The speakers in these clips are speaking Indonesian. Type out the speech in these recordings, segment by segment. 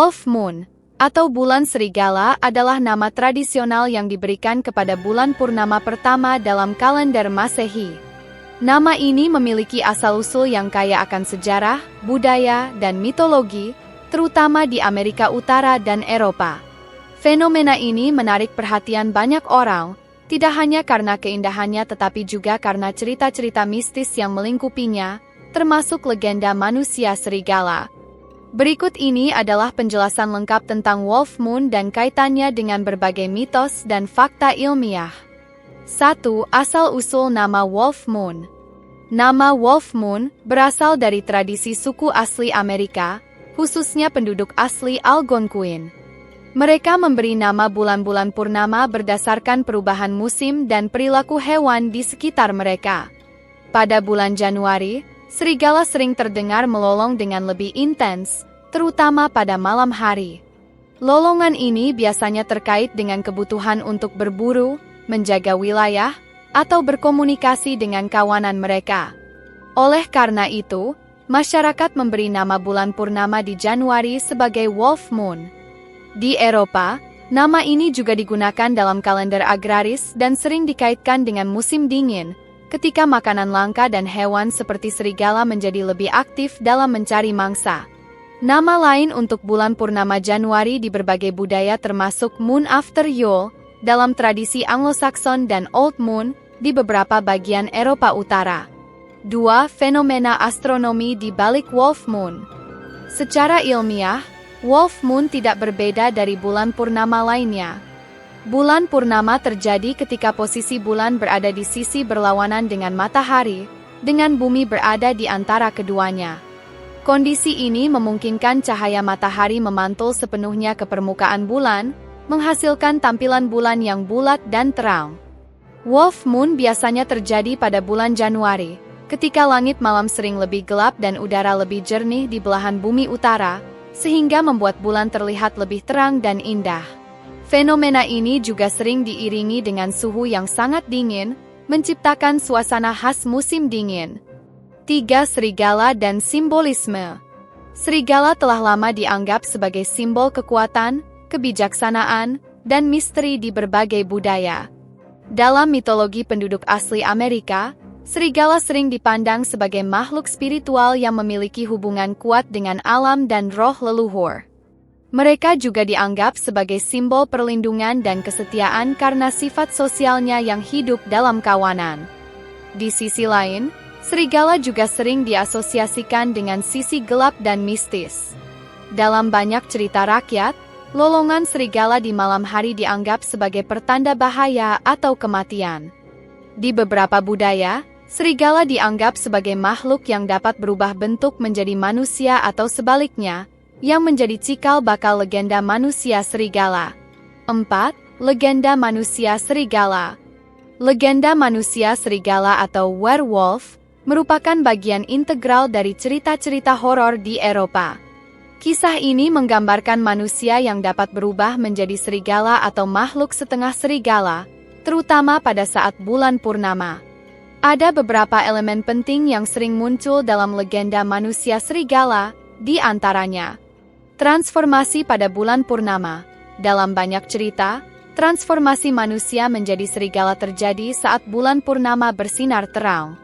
Wolf Moon, atau bulan serigala adalah nama tradisional yang diberikan kepada bulan purnama pertama dalam kalender Masehi. Nama ini memiliki asal-usul yang kaya akan sejarah, budaya, dan mitologi, terutama di Amerika Utara dan Eropa. Fenomena ini menarik perhatian banyak orang, tidak hanya karena keindahannya tetapi juga karena cerita-cerita mistis yang melingkupinya, termasuk legenda manusia serigala. Berikut ini adalah penjelasan lengkap tentang Wolf Moon dan kaitannya dengan berbagai mitos dan fakta ilmiah. 1. Asal-usul nama Wolf Moon. Nama Wolf Moon berasal dari tradisi suku asli Amerika, khususnya penduduk asli Algonquin. Mereka memberi nama bulan-bulan purnama berdasarkan perubahan musim dan perilaku hewan di sekitar mereka. Pada bulan Januari, serigala sering terdengar melolong dengan lebih intens, terutama pada malam hari. Lolongan ini biasanya terkait dengan kebutuhan untuk berburu, menjaga wilayah, atau berkomunikasi dengan kawanan mereka. Oleh karena itu, masyarakat memberi nama bulan purnama di Januari sebagai Wolf Moon. Di Eropa, nama ini juga digunakan dalam kalender agraris dan sering dikaitkan dengan musim dingin, ketika makanan langka dan hewan seperti serigala menjadi lebih aktif dalam mencari mangsa. Nama lain untuk bulan purnama Januari di berbagai budaya termasuk Moon After Yule dalam tradisi Anglo-Saxon dan Old Moon di beberapa bagian Eropa Utara. 2. Fenomena astronomi di balik Wolf Moon. Secara ilmiah, Wolf Moon tidak berbeda dari bulan purnama lainnya. Bulan purnama terjadi ketika posisi bulan berada di sisi berlawanan dengan matahari, dengan bumi berada di antara keduanya. Kondisi ini memungkinkan cahaya matahari memantul sepenuhnya ke permukaan bulan, menghasilkan tampilan bulan yang bulat dan terang. Wolf Moon biasanya terjadi pada bulan Januari, ketika langit malam sering lebih gelap dan udara lebih jernih di belahan bumi utara, sehingga membuat bulan terlihat lebih terang dan indah. Fenomena ini juga sering diiringi dengan suhu yang sangat dingin, menciptakan suasana khas musim dingin. 3. Serigala dan simbolisme. Serigala telah lama dianggap sebagai simbol kekuatan, kebijaksanaan, dan misteri di berbagai budaya. Dalam mitologi penduduk asli Amerika, serigala sering dipandang sebagai makhluk spiritual yang memiliki hubungan kuat dengan alam dan roh leluhur. Mereka juga dianggap sebagai simbol perlindungan dan kesetiaan karena sifat sosialnya yang hidup dalam kawanan. Di sisi lain, serigala juga sering diasosiasikan dengan sisi gelap dan mistis. Dalam banyak cerita rakyat, lolongan serigala di malam hari dianggap sebagai pertanda bahaya atau kematian. Di beberapa budaya, serigala dianggap sebagai makhluk yang dapat berubah bentuk menjadi manusia atau sebaliknya, yang menjadi cikal bakal legenda manusia serigala. 4. Legenda manusia serigala. Legenda manusia serigala atau werewolf merupakan bagian integral dari cerita-cerita horor di Eropa. Kisah ini menggambarkan manusia yang dapat berubah menjadi serigala atau makhluk setengah serigala, terutama pada saat bulan purnama. Ada beberapa elemen penting yang sering muncul dalam legenda manusia serigala, di antaranya transformasi pada bulan purnama. Dalam banyak cerita, transformasi manusia menjadi serigala terjadi saat bulan purnama bersinar terang.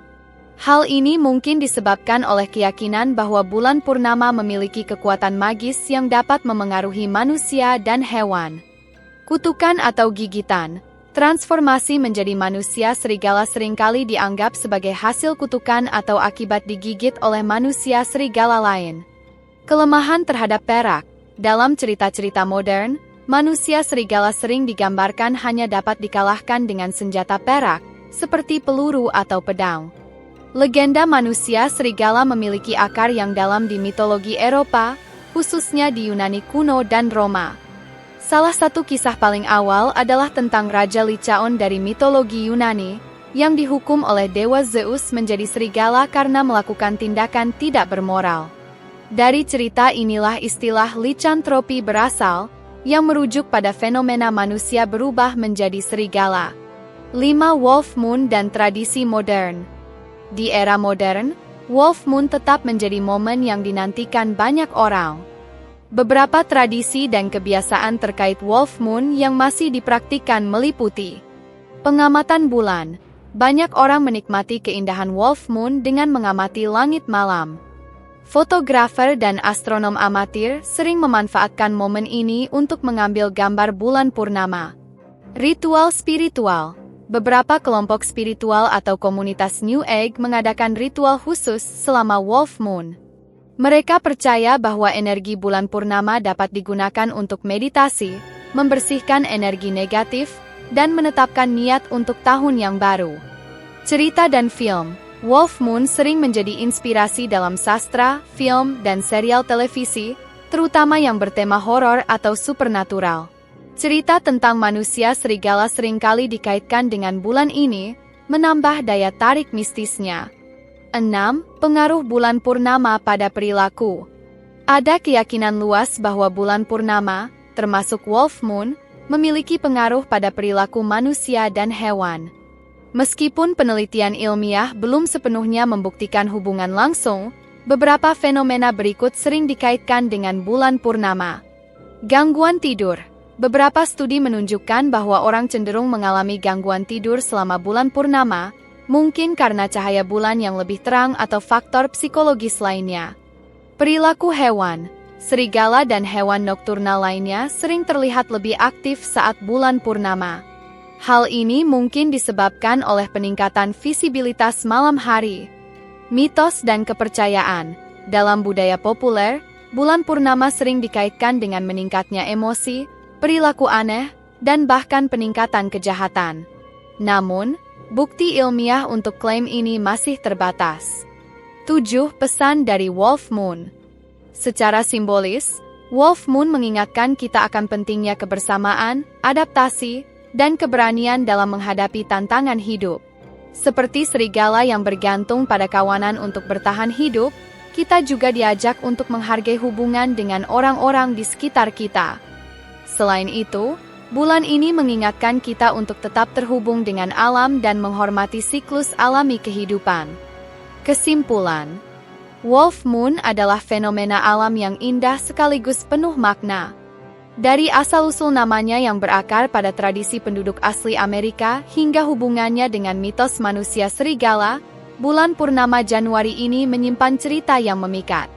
Hal ini mungkin disebabkan oleh keyakinan bahwa bulan purnama memiliki kekuatan magis yang dapat memengaruhi manusia dan hewan. Kutukan atau gigitan. Transformasi menjadi manusia serigala seringkali dianggap sebagai hasil kutukan atau akibat digigit oleh manusia serigala lain. Kelemahan terhadap perak. Dalam cerita-cerita modern, manusia serigala sering digambarkan hanya dapat dikalahkan dengan senjata perak, seperti peluru atau pedang. Legenda manusia serigala memiliki akar yang dalam di mitologi Eropa, khususnya di Yunani kuno dan Roma. Salah satu kisah paling awal adalah tentang Raja Licaon dari mitologi Yunani, yang dihukum oleh dewa Zeus menjadi serigala karena melakukan tindakan tidak bermoral. Dari cerita inilah istilah licantropi berasal, yang merujuk pada fenomena manusia berubah menjadi serigala. 5. Wolf Moon dan tradisi modern. Di era modern, Wolf Moon tetap menjadi momen yang dinantikan banyak orang. Beberapa tradisi dan kebiasaan terkait Wolf Moon yang masih dipraktikkan meliputi pengamatan bulan. Banyak orang menikmati keindahan Wolf Moon dengan mengamati langit malam. Fotografer dan astronom amatir sering memanfaatkan momen ini untuk mengambil gambar bulan purnama. Ritual spiritual. Beberapa kelompok spiritual atau komunitas New Age mengadakan ritual khusus selama Wolf Moon. Mereka percaya bahwa energi bulan purnama dapat digunakan untuk meditasi, membersihkan energi negatif, dan menetapkan niat untuk tahun yang baru. Cerita dan film. Wolf Moon sering menjadi inspirasi dalam sastra, film, dan serial televisi, terutama yang bertema horor atau supernatural. Cerita tentang manusia serigala seringkali dikaitkan dengan bulan ini, menambah daya tarik mistisnya. 6. Pengaruh bulan purnama pada perilaku. Ada keyakinan luas bahwa bulan purnama, termasuk Wolf Moon, memiliki pengaruh pada perilaku manusia dan hewan. Meskipun penelitian ilmiah belum sepenuhnya membuktikan hubungan langsung, beberapa fenomena berikut sering dikaitkan dengan bulan purnama. Gangguan tidur. Beberapa studi menunjukkan bahwa orang cenderung mengalami gangguan tidur selama bulan purnama, mungkin karena cahaya bulan yang lebih terang atau faktor psikologis lainnya. Perilaku hewan. Serigala dan hewan nokturnal lainnya sering terlihat lebih aktif saat bulan purnama. Hal ini mungkin disebabkan oleh peningkatan visibilitas malam hari. Mitos dan kepercayaan. Dalam budaya populer, bulan purnama sering dikaitkan dengan meningkatnya emosi, perilaku aneh, dan bahkan peningkatan kejahatan. Namun, bukti ilmiah untuk klaim ini masih terbatas. 7. Pesan dari Wolf Moon. Secara simbolis, Wolf Moon mengingatkan kita akan pentingnya kebersamaan, adaptasi, dan keberanian dalam menghadapi tantangan hidup. Seperti serigala yang bergantung pada kawanan untuk bertahan hidup, kita juga diajak untuk menghargai hubungan dengan orang-orang di sekitar kita. Selain itu, bulan ini mengingatkan kita untuk tetap terhubung dengan alam dan menghormati siklus alami kehidupan. Kesimpulan, Wolf Moon adalah fenomena alam yang indah sekaligus penuh makna. Dari asal-usul namanya yang berakar pada tradisi penduduk asli Amerika hingga hubungannya dengan mitos manusia serigala, bulan purnama Januari ini menyimpan cerita yang memikat.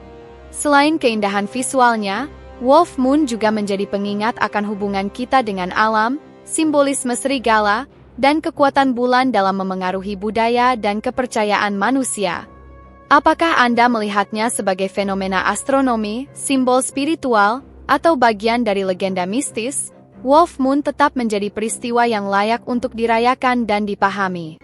Selain keindahan visualnya, Wolf Moon juga menjadi pengingat akan hubungan kita dengan alam, simbolisme serigala, dan kekuatan bulan dalam memengaruhi budaya dan kepercayaan manusia. Apakah Anda melihatnya sebagai fenomena astronomi, simbol spiritual, atau bagian dari legenda mistis? Wolf Moon tetap menjadi peristiwa yang layak untuk dirayakan dan dipahami.